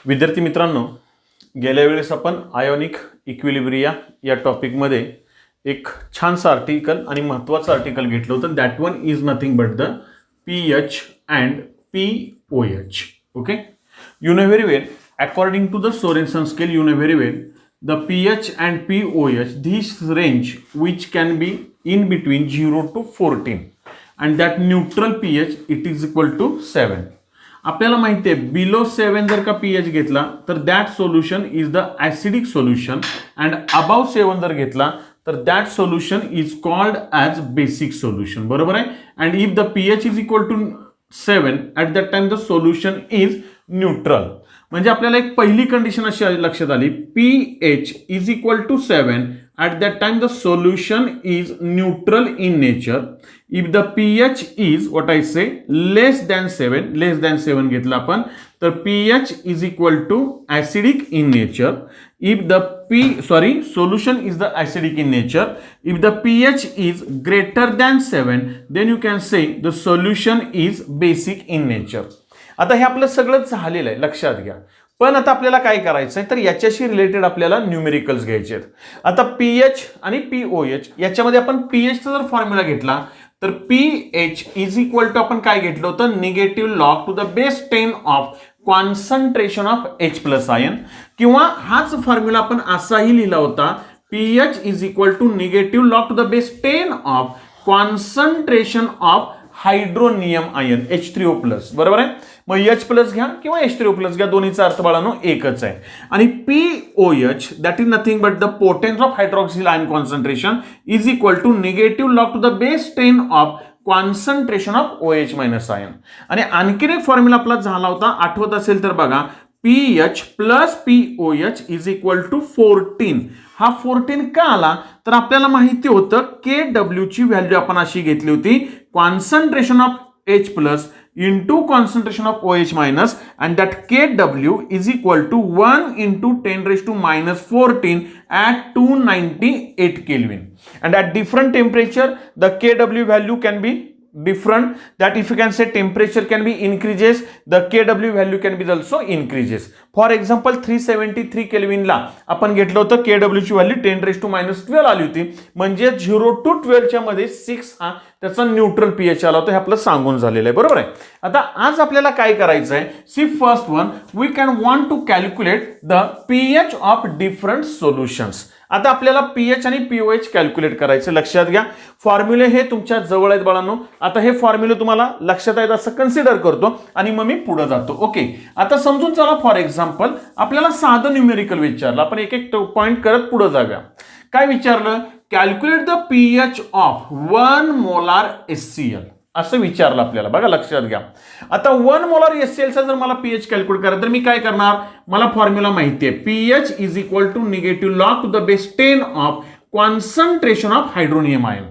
विद्यार्थी मित्रांनो, गेल्या वेळेस आपण आयोनिक इक्विलिब्रिया या टॉपिकमध्ये एक छानसा आर्टिकल आणि महत्त्वाचं आर्टिकल घेतलं होतं. That one is nothing but the pH and pOH. Okay, you know very well, according to the Sorensen scale, you know very well, the pH and pOH, this range which can be in between 0 to 14 and that neutral pH it is equal to 7. आपल्याला माहिती आहे below 7 जर का pH घेतला तर that solution is the acidic solution and above 7 जर घेतला तर that solution is called as basic solution. बरोबर आहे. And if the pH is equal to 7 at that time the solution is neutral. म्हणजे आपल्याला एक पहिली कंडिशन अशी लक्षात आली, pH is equal to 7 at that time the solution is neutral in nature. If the pH is what I say less than 7 घेतला आपण तर pH is equal to acidic in nature. If the solution is the acidic in nature. If the pH is greater than 7 then you can say the solution is basic in nature. आता हे आपलं सगळं झालेलं आहे, लक्षात घ्या. पण आता आपल्याला काय करायचं आहे तर याच्याशी रिलेटेड आपल्याला न्यूमेरिकल्स घ्यायचे आहेत. आता pH आणि pOH याच्यामध्ये आपण pH चा जर फॉर्म्युला घेतला तर pH इज इक्वल टू आपण काय घेतलं होतं, negative log to the base 10 of concentration of H plus ion. किंवा हाच फॉर्म्युला आपण असाही लिहिला होता, pH is equal to negative log to the base 10 of concentration of hydronium ion H3O plus. बरोबर आहे. मग H प्लस घ्या किंवा H3O प्लस घ्या, दोन्हीचा अर्थ बाळांनो एकच आहे. आणि pOH that is nothing but the potence of hydroxyl ion concentration is equal to negative log to the base 10 of concentration of OH minus ion. आणि आणखीन एक फॉर्म्युला आपला झाला होता, आठवत असेल तर बघा, pH plus pOH is equal to 14. हा 14 का आला तर आपल्याला माहिती होतं Kw ची व्हॅल्यू आपण अशी घेतली होती, concentration of H plus into concentration of OH minus, and that Kw is equal to 1 into 10 raised to minus 14 at 298 Kelvin. And at different temperature the Kw value can be different. That if you can say temperature can be increases, the Kw value can be also increases. For example 373 Kelvin ला आपण घेतलं होतं Kw ची value 10 raised to minus 12 आली होती. म्हणजे 0 to 12 च्या मध्ये 6 हा त्याचा न्यूट्रल pH आला होता. हे आपलं सांगून झालेलं आहे. बरोबर आहे. आता आज आपल्याला काय करायचं आहे, see first one we can want to calculate the pH of different solutions. आता आपल्याला pH आणि pOH कॅल्क्युलेट करायचं. लक्षात घ्या, फॉर्म्युले हे तुमच्या जवळ आहेत बाळांनो. आता हे फॉर्म्युले तुम्हाला लक्षात आहेत असं कन्सिडर करतो आणि मग मी पुढे जातो. ओके, आता समजून चला. फॉर एक्झाम्पल आपल्याला साधं न्यूमेरिकल विचारलं, आपण एक एक पॉइंट करत पुढे जाऊया. काय विचारलं, calculate the pH of 1 molar HCl असं विचारलं आपल्याला. बघा लक्षात घ्या, आता 1 मोलार HCl चा जर मला pH कॅल्क्युलेट करायचं तर मी काय करणार, मला फॉर्म्युला माहिती आहे, pH is equal to negative log to the base 10 of concentration of hydronium ion.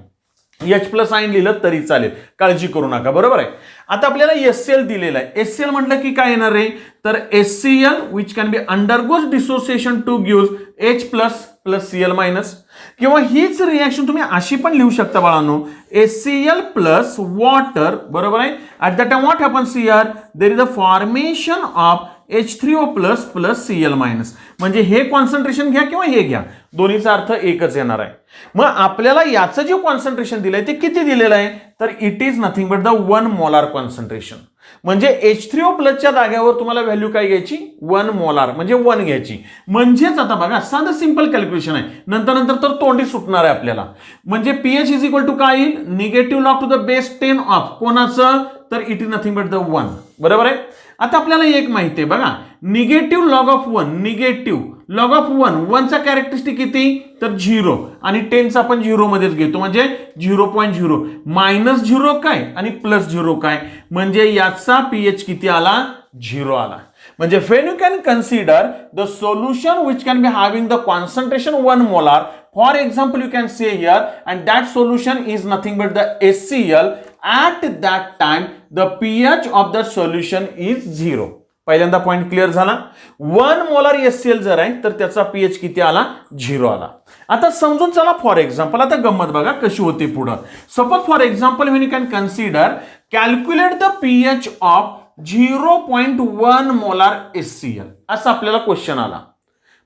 H plus ion लिहिलं तरी चालेल, काळजी करू नका. बरोबर आहे. आता आपल्याला HCl दिलेला आहे. HCl म्हटलं की काय येणार आहे तर HCl which can be undergoes dissociation to give H plus plus Cl minus. किंवा हीच रिएक्शन तुम्ही अशी पण लिहू शकता बाळांनो, HCl प्लस वॉटर. बरोबर आहे. At the time what happens here, there is a formation of H3O plus plus Cl minus. म्हणजे हे कॉन्सन्ट्रेशन घ्या किंवा हे घ्या, दोन्हीचा अर्थ एकच येणार आहे. मग आपल्याला याचं जे कॉन्सन्ट्रेशन दिलंय ते किती दिलेलं आहे तर it is nothing but the 1 molar concentration. म्हणजे H3O प्लसच्या जागेवर तुम्हाला व्हॅल्यू काय घ्यायची, 1 मोलार म्हणजे 1 घ्यायची. म्हणजेच आता बघा साधं सिंपल कॅल्क्युलेशन आहे, नंतर तर तोंडी सुटणार आहे आपल्याला. म्हणजे pH इज इक्वल टू काय येईल, negative log to the base 10 of कोणाचं तर it is nothing but the 1. बरोबर आहे. आता आपल्याला एक माहिती आहे बघा, negative log of 1, negative log of 1 चा कॅरेक्टरिस्टिक किती तर 0 आणि 10 चा आपण 0 मध्येच घेतो म्हणजे 0.0. मायनस 0 काय आणि प्लस 0 काय, म्हणजे याचा pH किती आला, 0 आला. म्हणजे when you can consider the solution which can be having the concentration 1 molar, for example you can say here, and that solution is nothing but the HCl, at that time the pH of the solution is 0. पहिल्यांदा point clear झाला. 1 molar HCl जर आहे तर त्याचा pH किती आला, 0 आला. आता समजून चला. फॉर एक्झाम्पल आता गंमत बघा कशी होती पुढे. Suppose for example when you can consider calculate the pH of 0.1 molar HCl असा आपल्याला क्वेश्चन आला.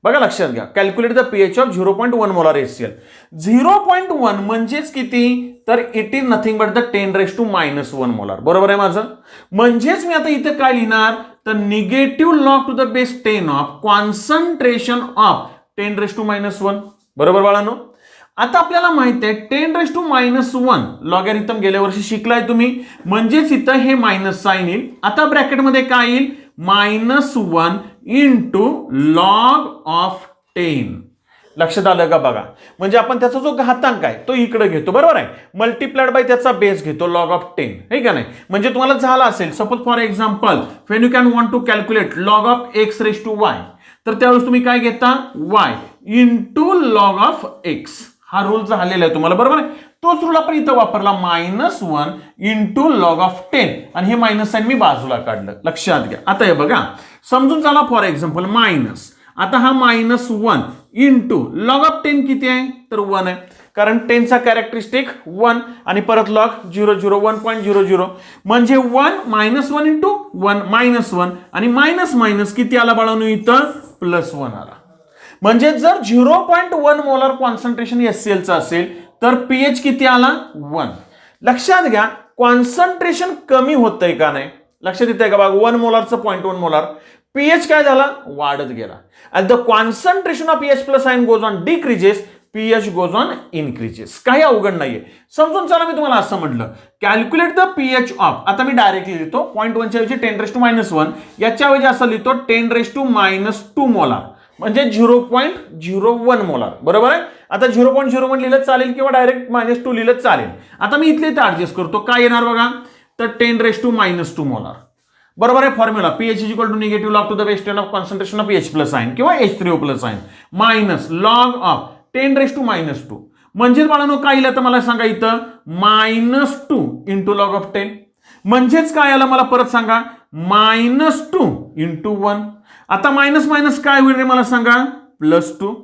बघा लक्षात घ्या, calculate the pH of 0.1 molar HCl. 0.1 म्हणजेच किती, तर it is nothing but the 10⁻⁻1 molar. बरोबर आहे माझं. म्हणजेच मी आता इथे काय लिहिणार, तर negative log to the base 10 of concentration of 10⁻⁻1. बरोबर बाळांनो. आता आपल्याला माहित आहे 10⁻⁻1 लॉगॅरिथम गेल्या वर्षी शिकलाय तुम्ही, म्हणजेच इथं हे मायनस साइन येईल. आता ब्रॅकेटमध्ये काय येईल, -1 इंटू लॉग ऑफ 10. लक्षात आलं का बघा. म्हणजे आपण त्याचा जो घातांक आहे तो इकडे घेतो. बरोबर आहे. मल्टिप्लाइड बाय त्याचा बेस घेतो लॉग ऑफ 10. हे का नाही. म्हणजे तुम्हाला झाला असेल suppose for example when you can want to calculate log of x⁻y, तर त्यावेळेस तुम्ही काय घेता, y into log of x. हा रूल झालेला आहे तुम्हाला. बरोबर आहे. तोच रूल आपण इथं वापरला, -1 इंटू लॉग ऑफ 10 आणि हे मायनस साइन मी बाजूला काढलं. लक्षात घ्या. आता हे बघा समजून चला फॉर एक्झाम्पल मायनस, आता हा -1 इंटू लॉग ऑफ 10 किती आहे, तर 1 आहे. कारण 10 चा कॅरेक्टरिस्टिक 1 आणि परत लॉग 0 1.00 म्हणजे 1 इंटू 1 -1 आणि मायनस किती आला बाळांनो, इथं +1 आला. म्हणजे जर 0.1 मोलार कॉन्सन्ट्रेशन HCl चा असेल तर पीएच किती आला, 1. लक्षात घ्या कॉन्सन्ट्रेशन कमी होतंय का नाही, लक्षात येतंय का बघा. 1 मोलारचं 0.1 मोलार, पीएच काय झाला, वाढत गेला. and the concentration of pH plus ion goes on decreases, pH goes on increases. काही अवघड नाहीये. समजून चला मी तुम्हाला असं म्हटलं, कॅल्क्युलेट द पीएच ऑफ. आता मी डायरेक्टली लिहितो 0.1 च्या ऐवजी 10⁻⁻1, याच्या ऐवजी असं लिहितो 10⁻2 मोलार म्हणजे 0.01 मोलार. बरोबर आहे. आता 0.01 लिहिलं चालेल किंवा डायरेक्ट -2 लिहिलं चालेल. आता मी इथले इथे ऍडजस्ट करतो. काय येणार बघा, तर 10⁻2 मोलार. बरोबर आहे. Formula pH is equal to negative log to the base 10 of concentration of H plus ion किंवा H3O plus ion minus log of 10⁻2 म्हणजेच बाळांनो काय येईल, आता मला सांगा इथं -2 इंटू लॉग ऑफ 10 म्हणजेच काय आलं मला परत सांगा, -2 इंटू 1. आता मायनस काय होईल रे मला सांगा, +2.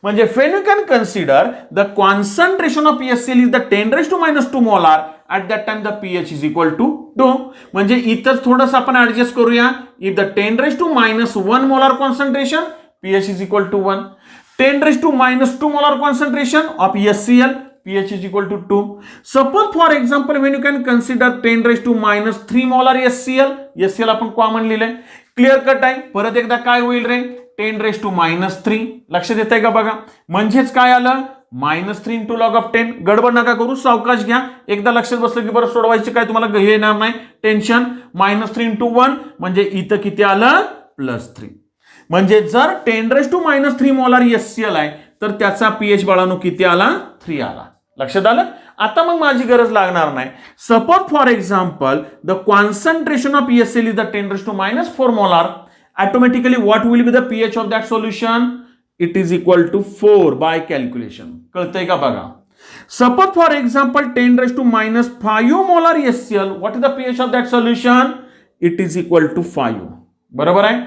म्हणजे when you can consider the concentration of HCl is the 10⁻2 molar, at that time the pH is equal to 2. म्हणजे इथं थोडंसं आपण ऍडजस्ट करूया. if the 10⁻1 molar concentration, pH is equal to 1. 10⁻2 molar concentration of HCl, pH is equal to 2. Suppose for example when you can consider 10⁻3 molar HCl आपण common लिहिले. Clear cut आहे. परत एकदा काय होईल रे, 10⁻3. लक्षात येत आहे का बघा. म्हणजेच काय आलं, -3 इंटू लॉग ऑफ 10. गडबड नका करू, सावकाश घ्या. एकदा लक्षात बसलं की बरं सोडवायचे काय तुम्हाला हे येणार नाही टेन्शन. -3 इंटू 1 म्हणजे इथं किती आलं, +3. म्हणजे जर 10⁻3 मोलार HCl आहे तर त्याचा पीएच बाळांनो किती आला, 3 आला. लक्षात आलं. आता मग माझी गरज लागणार नाही. Suppose for example the concentration of HCl is the 10⁻4 molar. Automatically what will be the pH of that solution, it is equal to 4 by calculation. कळतंय का बघा. Suppose for example 10⁻5 molar HCl, what is the pH of that solution, it is equal to 5. बरोबर आहे.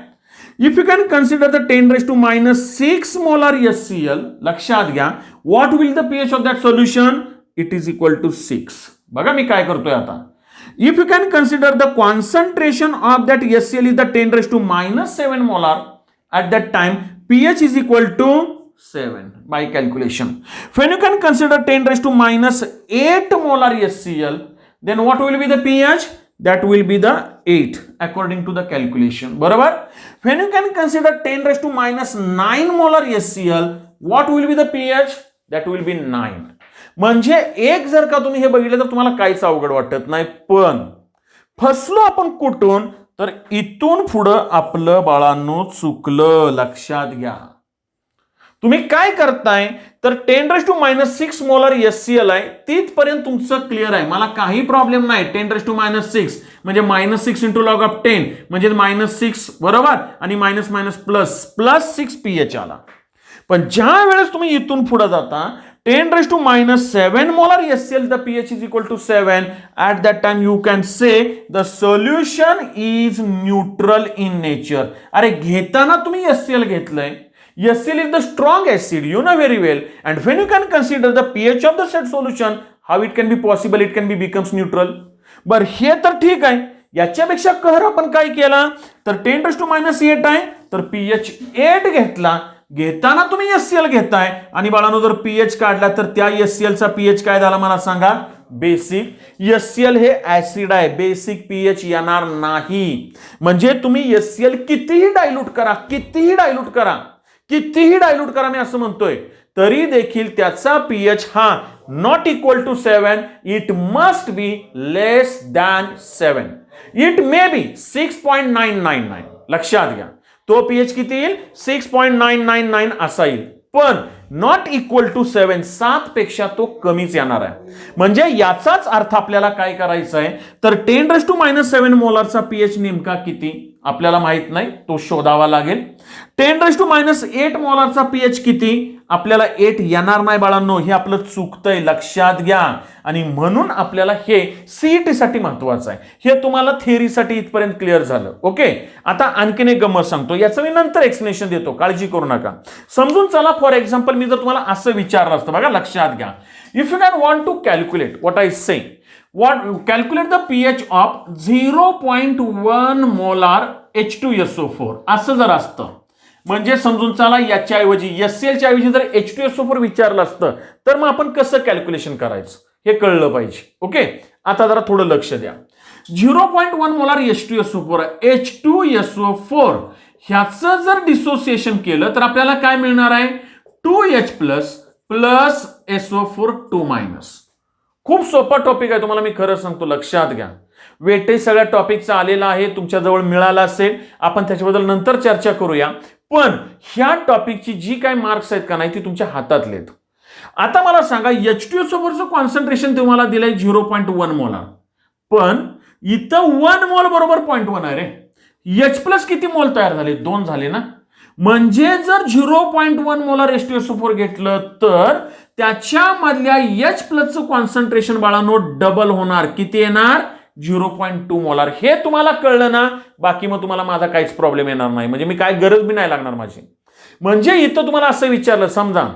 If you can consider the 10⁻6 molar HCl, लक्षात घ्या what will the pH of that solution, it is equal to 6. बघा मी काय करतोय आता. If you can consider the concentration of that HCl is the 10⁻7 molar, at that time pH is equal to 7 by calculation. When you can consider 10⁻8 molar HCl, then what will be the pH? That will be the 8 according to the calculation. बरोबर. When you can consider 10⁻9 molar HCl, what will be the pH? That will be 9. म्हणजे एक जर का तुम्ही हे बघितलं तर तुम्हाला काहीच अवघड वाटत नाही. पण फसलो आपण कुठून, तर इथून पुढं आपलं बाळांनो चुकलं. लक्षात घ्या. तुम्ही काय करताय, तर 10⁻6 मोलार HCl आहे तिथपर्यंत तुमचं क्लिअर आहे, मला काही प्रॉब्लेम नाही. 10⁻6 म्हणजे -6 इंटू लॉग ऑफ 10 म्हणजे -6 बरोबर आणि +6 pH आला. पण ज्या वेळेस तुम्ही इथून पुढे जाता 10⁻7 molar HCl, the pH is equal to 7. At that time you can say the solution is neutral in nature. अरे घेताना तुम्ही HCl घेतलंय. HCl is the strong acid, you know very well. And when you can consider the pH of the said solution, how it can be possible, it can be becomes neutral. बरं हे तर ठीक आहे. याच्यापेक्षा कहर आपण काय केला तर 10⁻8 आहे, तर pH 8 घेतला. घेताना तुम्ही एससीएल घेताय आणि बाळांनो जर पीएच काढला तर त्या एससीएल चा पीएच काय झाला मला सांगा, बेसिक. एससीएल हे ऍसिड आहे, बेसिक पीएच येणार नाही. म्हणजे तुम्ही एससीएल कितीही डायल्यूट करा, कितीही डायल्यूट करा, कितीही डायल्यूट करा, मी असं म्हणतोय, तरी देखील त्याचा पीएच हा not equal to 7. It must be less than 7. It may be 6.999. लक्षात घ्या, तो पीएच किती येईल 6.999 असा येईल, पण नॉट इक्वल टू 7, 7 पेक्षा तो कमीच येणार आहे. म्हणजे याचाच अर्थ आपल्याला काय करायचं आहे तर 10⁻7 मोलारचा पीएच नेमका किती आपल्याला माहित नाही, तो शोधावा लागेल. 10⁻8 मोलारचा पीएच किती आपल्याला 8 येणार नाही बाळांनो, हे आपलं चुकतंय, लक्षात घ्या. आणि म्हणून आपल्याला हे सीईटी साठी महत्वाचं आहे. हे तुम्हाला थिअरीसाठी इथपर्यंत क्लिअर झालं. ओके, आता आणखीन एक गंमत सांगतो, याचं मी नंतर एक्सप्लेनेशन देतो, काळजी करू नका, समजून चला. फॉर एक्झाम्पल मी जर तुम्हाला असं विचारलं असतं, बघा लक्षात घ्या, if you can want to calculate what I say, calculate the pH of 0.1 molar H2SO4 असं जर असतं, म्हणजे समजून चला याच्या ऐवजी एससीएलच्या ऐवजी जर H2SO4 विचारलं असतं तर मग आपण कसं कॅल्क्युलेशन करायचं हे कळलं पाहिजे. ओके, आता जरा थोडं लक्ष द्या. 0.1 मोलार H2SO4 H2SO4 ह्याचं जर डिसोसिएशन केलं तर आपल्याला काय मिळणार आहे 2H प्लस SO4 2-. खूप सोपा टॉपिक आहे, तुम्हाला मी खरं सांगतो, लक्षात घ्या. वेटेज सगळ्या टॉपिकचा आलेला आहे, तुमच्याजवळ मिळाला असेल, आपण त्याच्याबद्दल नंतर चर्चा करूया. पण ह्या टॉपिकची जी काय मार्क्स आहेत का नाही ती तुमच्या हातातले आहेत. आता मला सांगा H2SO4चं कॉन्सन्ट्रेशन तुम्हाला दिलंय 0.1 मोलार, पण इथं 1 मोल बरोबर 0.1 आहे रे. H प्लस किती मोल तयार झाले, 2 झाले ना. म्हणजे जर 0.1 मोलार H2SO4 घेतलं तर त्याच्यामधल्या H प्लसचं कॉन्सन्ट्रेशन बाळांनो डबल होणार, किती येणार 0.2 मोलार. हे तुम्हाला कळलं ना, बाकी मग तुम्हाला माझा काहीच प्रॉब्लेम येणार नाही, म्हणजे मी काय गरज बी नाही लागणार माझी. म्हणजे इथं तुम्हाला असं विचारलं, समजा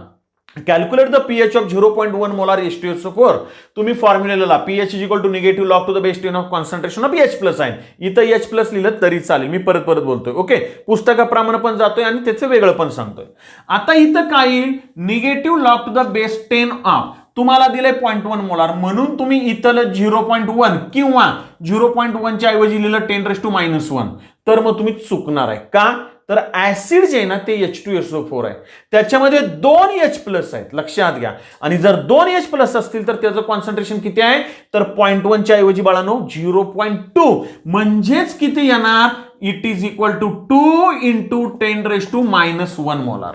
calculate the pH of 0.1 molar H2SO4, तुम्ही फॉर्म्युलेला pH is equal to negative log to the base 10 of concentration of H plus आहे, इथं H प्लस लिहिलं तरी चालेल, मी परत परत बोलतोय. ओके, पुस्तकाप्रमाणे पण जातोय आणि त्याचं वेगळं पण सांगतोय. आता इथं काय येईल negative log to the base 10 of, तुम्हाला दिलंय 0.1 मोलार, म्हणून तुम्ही इथं 0.1 किंवा 0.1 च्या ऐवजी लिहिलं 10⁻⁻1, तर मग तुम्ही चुकणार आहे. का तर ऍसिड जे आहे ना ते H2SO4 आहे, त्याच्यामध्ये 2 H प्लस आहेत, लक्षात घ्या. आणि जर 2 H प्लस असतील तर त्याचं कॉन्सन्ट्रेशन किती आहे तर 0.1 च्या ऐवजी बाळांनो 0.2, म्हणजेच किती येणार it is equal to 2 × 10⁻⁻1 molar.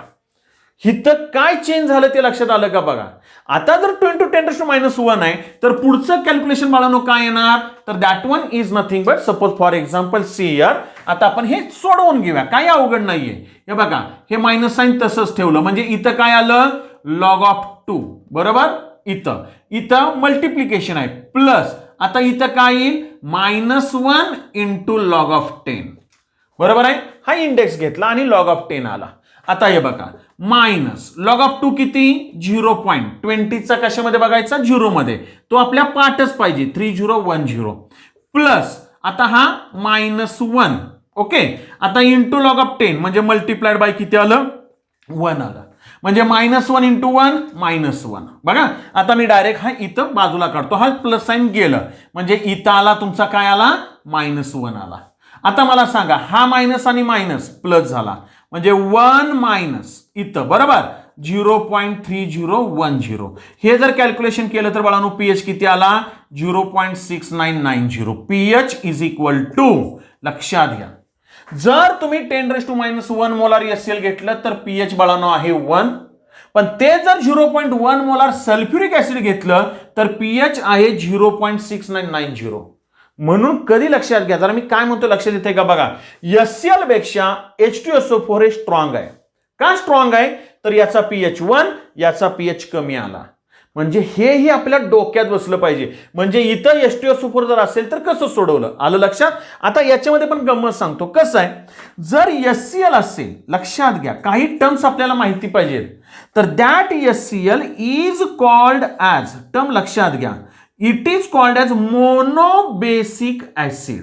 इथं काय चेंज झालं ते लक्षात आलं का बघा. आता जर 2 × 10⁻1 आहे तर पुढचं कॅल्क्युलेशन बाळांनो काय येणार तर that one is nothing but, suppose for example see here, आता आपण हे सोडवून घेऊया, काही अवघड नाहीये. हे बघा हे मायनस साइन तसंच ठेवलं, म्हणजे इथं काय आलं लॉग ऑफ 2 बरोबर, इथं मल्टिप्लिकेशन आहे प्लस, आता इथं काय येईल -1 × लॉग ऑफ 10 बरोबर आहे. हा इंडेक्स घेतला आणि लॉग ऑफ 10 आला. आता हे बघा मायनस लॉग ऑफ 2 किती 0.20चा कशामध्ये बघायचा 0 मध्ये, तो आपल्या पाठच पाहिजे 3010 प्लस आता हा -1. ओके, आता इंटू लॉग ऑफ 10 म्हणजे मल्टिप्लाइड बाय किती आलं 1 आलं, म्हणजे -1 × 1 -1. बघा आता मी डायरेक्ट हा इथं बाजूला काढतो, हा प्लस साइन गेलं, म्हणजे इथं आला तुमचा काय आला -1 आला. आता मला सांगा हा मायनस आणि मायनस प्लस झाला, म्हणजे 1 मायनस इथं बरोबर 0.3010. हे जर कॅल्क्युलेशन केलं तर बाळांनो पीएच किती आला 0.6990. पीएच इज इक्वल टू, लक्षात घ्या, जर तुम्ही 10⁻1 मोलार एससीएल घेतलं तर पीएच बाळांनो आहे 1, पण ते जर 0.1 मोलार सल्फ्युरिक ऍसिड घेतलं तर पीएच आहे 0.6990. म्हणून कधी लक्षात घ्या, जरा मी काय म्हणतो लक्षात येते का बघा, एससीएल पेक्षा H2SO4 हे स्ट्रॉंग आहे. का स्ट्रॉंग आहे तर याचा पीएच 1, याचा पीएच कमी आला, म्हणजे हेही आपल्या डोक्यात बसलं पाहिजे. म्हणजे इथं H2SO4 जर असेल तर कसं सोडवलं, आलं लक्षात. आता याच्यामध्ये पण गंमत सांगतो कसं आहे, जर एससीएल असेल, लक्षात घ्या काही टर्म्स आपल्याला माहिती पाहिजेत, तर that SCL is called as, term लक्षात घ्या, it is called as monobasic acid.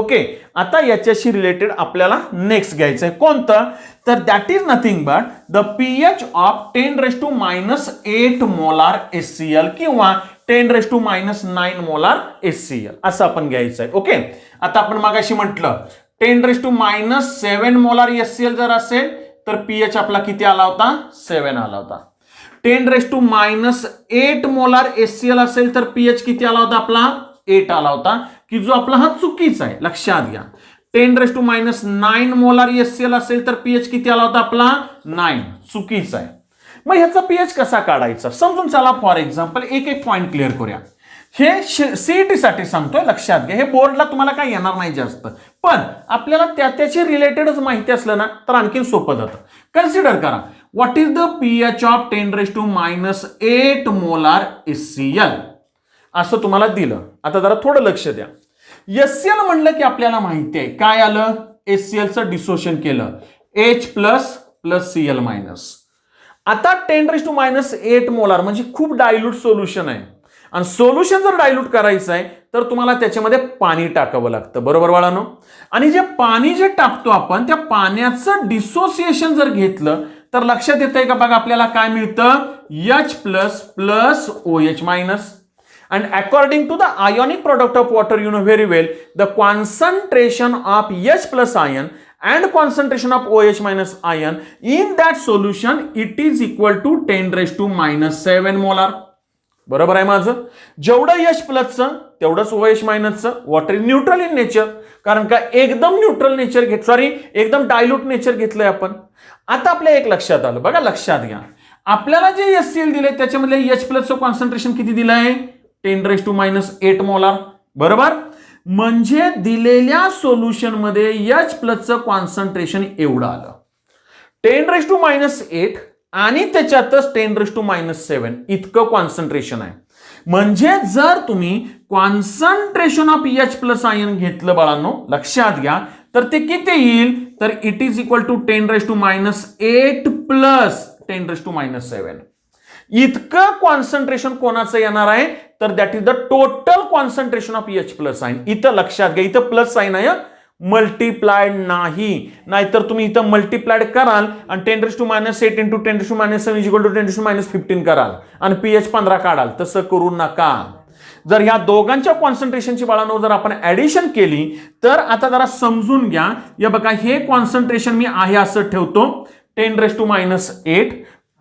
Okay, आता याच्याशी रिलेटेड आपल्याला नेक्स्ट घ्यायचं आहे कोणतं, तर that is nothing but the pH of 10⁻⁸ molar HCl किंवा 10⁻⁹ मोलार HCl असं आपण घ्यायचं आहे. ओके, आता आपण मागाशी म्हटलं 10⁻⁷ मोलार HCl जर असेल तर पीएच आपला किती आला होता, 7 आला होता. 10⁻⁸ मोलार HCl असेल तर पीएच किती आला होता आपला, 8 आला होता, की जो आपला हा चुकीचा आहे, लक्षात घ्या. 10⁻⁹ मोलार HCl असेल तर पीएच किती आला होता आपला, 9, चुकीचा आहे. मग ह्याचा पीएच कसा काढायचा समजून चला. फॉर एक्झाम्पल एक एक पॉइंट क्लिअर करूया. हे सीईटी साठी सांगतोय, लक्षात घ्या. हे बोर्डला तुम्हाला काही येणार नाही जास्त, पण आपल्याला त्याची रिलेटेडच माहिती असलं ना तर आणखीन सोपं जातं. कन्सिडर करा, what is the pH of 10⁻⁸ molar HCl असं तुम्हाला दिलं. आता जरा थोडं लक्ष द्या. HCl म्हणलं की आपल्याला माहिती आहे काय आलं, HClचं डिसोशन केलं, H plus plus Cl minus. आता 10⁻⁸ मोलार म्हणजे खूप डायल्यूट सोल्युशन आहे, आणि सोल्युशन जर डायल्यूट करायचं आहे तर तुम्हाला त्याच्यामध्ये पाणी टाकावं लागतं, बरोबर बाळांनो. आणि जे पाणी जे टाकतो आपण त्या पाण्याचं डिसोसिएशन जर घेतलं तर लक्षात येतंय का बघा, आपल्याला काय मिळतं, H plus plus OH minus. And according to the ionic product of water, you know very well, the concentration of H plus ion and concentration of OH minus ion in that solution, it is equal to 10⁻⁷ molar. बरोबर आहे माझं. जेवढं यश प्लसचं तेवढंच OH मायनसचं. Water is neutral in nature, कारण का एकदम न्यूट्रल नेचर एकदम डायल्यूट नेचर घेतलंय आपण. आता आपल्या एक लक्षात आलं बघा, लक्षात घ्या, आपल्याला जे HCl दिले त्याच्यामध्ये H प्लसचं कॉन्सन्ट्रेशन किती दिलं आहे? 10⁻⁸ मोलार. बरोबर. म्हणजे दिलेल्या सोल्युशन मध्ये H प्लसचं कॉन्सन्ट्रेशन एवढं आलं, 10⁻⁸ आणि त्याच्यातच 10⁻⁷ इतकं कॉन्सन्ट्रेशन आहे. म्हणजे जर तुम्ही concentration of H plus ion घेतलं बाळांनो, लक्षात घ्या, तर ते किती येईल? तर it is equal to 10⁻⁸ plus 10⁻⁷. इतकं कॉन्सन्ट्रेशन कोणाचं येणार आहे? तर that is the total concentration of H plus ion. इथं लक्षात घ्या, इथं प्लस साइन आहे, मल्टिप्लाइड नाही. नाहीतर तुम्ही इथं मल्टिप्लाइड कराल आणि 10⁻⁸ इंटू 10⁻⁷ इज इक्वल टू 10⁻⁻15 कराल आणि pH 15 काढाल. तसं करू नका. जर ह्या दोघांच्या कॉन्सन्ट्रेशनची बाळांनो जर आपण ऍडिशन केली तर आता जरा समजून घ्या. या बघा, हे कॉन्सन्ट्रेशन मी आहे असं ठेवतो 10⁻⁸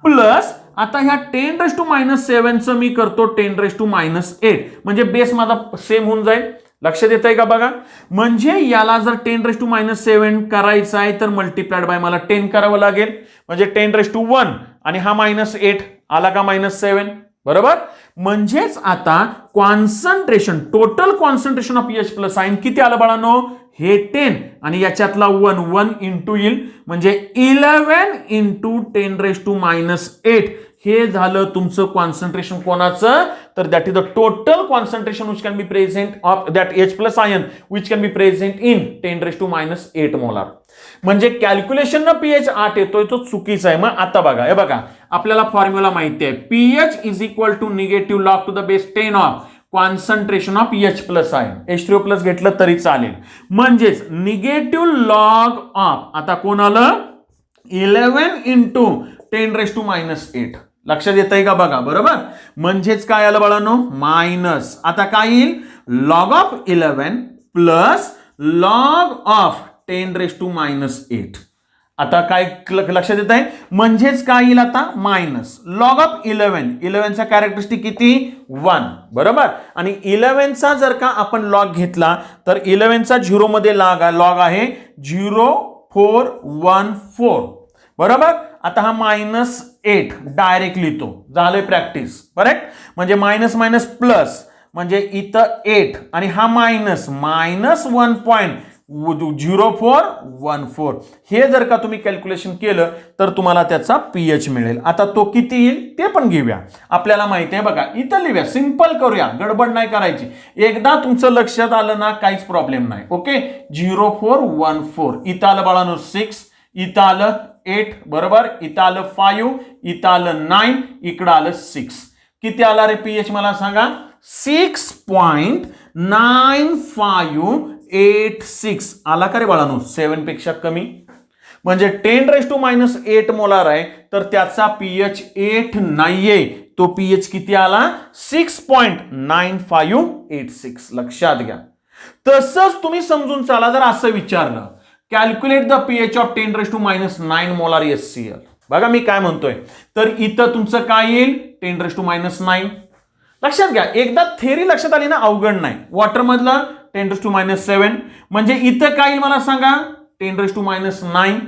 प्लस आता ह्या 10⁻⁷ चं मी करतो 10⁻⁸, म्हणजे बेस माझा सेम होऊन जाईल. लक्षात येत आहे का बघा? म्हणजे याला जर 10⁻⁷ करायचं आहे तर मल्टिप्लाइड बाय मला 10 करावं लागेल, म्हणजे 10⁻⁴ आणि हा -8 आला का -7. बरोबर. म्हणजेच आता concentration, total concentration of H plus ion किती आलं बाळांनो? हे 10 आणि याच्यातला 1 इंटू येईल, म्हणजे 11 इंटू 10⁻⁸. हे झालं तुमचं कॉन्सन्ट्रेशन कोणाचं? तर that is the total concentration which can be present of that H plus ion which can be present in 10⁻⁸ molar. म्हणजे कॅल्क्युलेशन न pH 8 येतोय तो चुकीचा आहे. मग आता बघा, हे बघा, आपल्याला फॉर्म्युला माहिती आहे, pH is equal to negative log to the base 10 of concentration of H plus ion. H3O plus घेतलं तरी चालेल. म्हणजेच निगेटिव्ह लॉग ऑफ, आता कोण आलं? 11 इंटू 10⁻⁸. लक्षात येत आहे का बघा? बरोबर. म्हणजेच काय आलं बाळांनो? मायनस. आता काय येईल? Log of 11 plus log of 10⁻⁸. आता काय लक्षात येत आहे? म्हणजेच काय येईल आता? मायनस लॉग ऑफ 11 चा कॅरेक्टरिस्टिक किती? 1. बरोबर. आणि 11 चा जर का आपण लॉग घेतला तर 11 चा 0 मध्ये लॉग आहे 0.414. बरोबर. आता हा -8 डायरेक्ट लिहितो, झालंय प्रॅक्टिस. करेक्ट. म्हणजे मायनस मायनस प्लस, म्हणजे इथं 8 आणि हा -1.0414. हे जर का तुम्ही कॅल्क्युलेशन केलं तर तुम्हाला त्याचा pH मिळेल. आता तो किती येईल ते पण घेऊया. आपल्याला माहिती आहे बघा, इथं लिहूया, सिंपल करूया, गडबड नाही करायची. एकदा तुमचं लक्षात आलं ना काहीच प्रॉब्लेम नाही. ओके. 0.414 इथं आलं बाळांनो 6, इथं आलं 8. बरोबर. इथं आलं 5, इथं आलं 9, इकडं आलं 6. किती आला रे pH मला सांगा? 6.9586 आला का रे बाळांनो? 7 पेक्षा कमी. म्हणजे 10⁻⁸ मोलार आहे तर त्याचा pH 8 नाहीये. तो pH किती आला? 6.9586. लक्षात घ्या. तसंच तुम्ही समजून चाला, जर असं विचारलं calculate the pH of 10⁻⁹ molar HCl. बघा मी काय म्हणतोय, तर इथं तुमचं काय येईल? 10⁻⁹. लक्षात घ्या, एकदा थेरी लक्षात आली ना अवघड नाही. वॉटर मधलं 10⁻⁷, म्हणजे इथं काय येईल मला सांगा? 10⁻⁹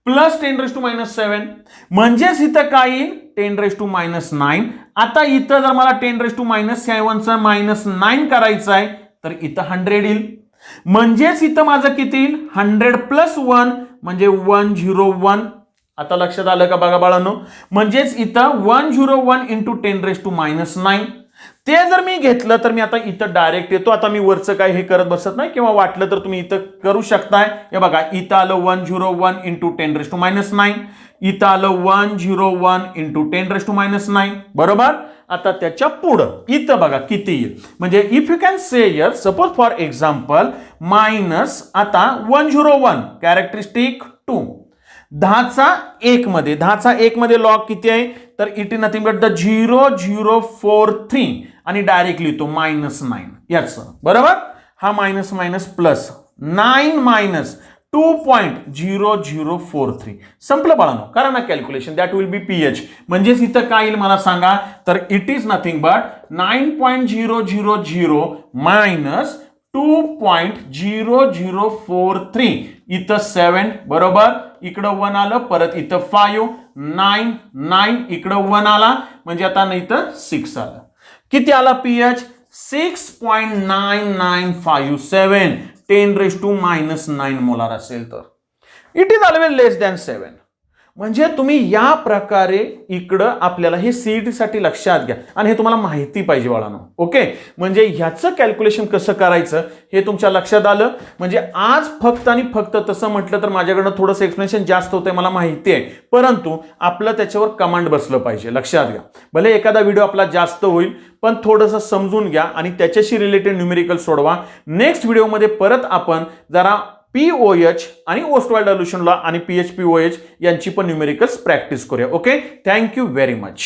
प्लस 10⁻⁷, म्हणजेच इथं काय येईल? 10⁻⁹. आता इथं जर मला 10⁻⁷ -9 करायचं आहे तर इथं 100 येईल. म्हणजेच इथं माझं किती येईल? 100 प्लस 1 म्हणजे 101. आता लक्षात आलं का बघा बाळांनो? म्हणजेच इथं 101 इंटू 10⁻⁹. ते जर मी घेतलं तर मी आता इथं डायरेक्ट येतो. आता मी वरचं काय हे करत बसत नाही, किंवा वाटलं तर तुम्ही इथं करू शकताय. हे बघा, इथं आलं 101 इंटू 10⁻⁹. इथं आलं 101 इंटू 10⁻⁹. बरोबर. आता त्याच्या पुढं इथं बघा किती येईल. म्हणजे if you can say here, suppose for example, minus आता 101 कॅरेक्टरिस्टिक 2, 10चा 1 मध्ये लॉग किती आहे? तर it is nothing but the 0043 आणि डायरेक्ट लिहितो -9 याचं. बरोबर. हा मायनस मायनस प्लस 9 मायनस 2.0043 संपलं बाळांनो. करा ना calculation. That will be pH. म्हणजेच इथं काय येईल मला सांगा, तर it is nothing but 9.000 minus 2.0043. इथं 7 बरोबर, इकडं 1 आलं, परत इथं 5, 9 9, इकडं 1 आला, म्हणजे आता इथं 6 आलं. किती आला पीएच? 6.9957 10⁻⁻9 मोलार असेल तर it is always less than 7. म्हणजे तुम्ही या प्रकारे इकडं आपल्याला हे सीईटी साठी लक्षात घ्या आणि हे तुम्हाला माहिती पाहिजे बाळांनो. ओके, म्हणजे ह्याचं कॅल्क्युलेशन कसं करायचं हे तुमच्या लक्षात आलं. म्हणजे आज फक्त आणि फक्त तसं म्हटलं तर माझ्याकडनं थोडंसं एक्सप्लेनेशन जास्त होतंय मला माहिती आहे, परंतु आपलं त्याच्यावर कमांड बसलं पाहिजे. लक्षात घ्या. भले एखादा व्हिडिओ आपला जास्त होईल, पण थोडंसं समजून घ्या आणि त्याच्याशी रिलेटेड न्यूमेरिकल सोडवा. नेक्स्ट व्हिडिओमध्ये परत आपण जरा POH आणि ओस्टवाल्ड डायल्युशन लॉ आणि PHPOH यांची पण न्यूमेरिकल्स प्रॅक्टिस करूया. Okay, thank you very much.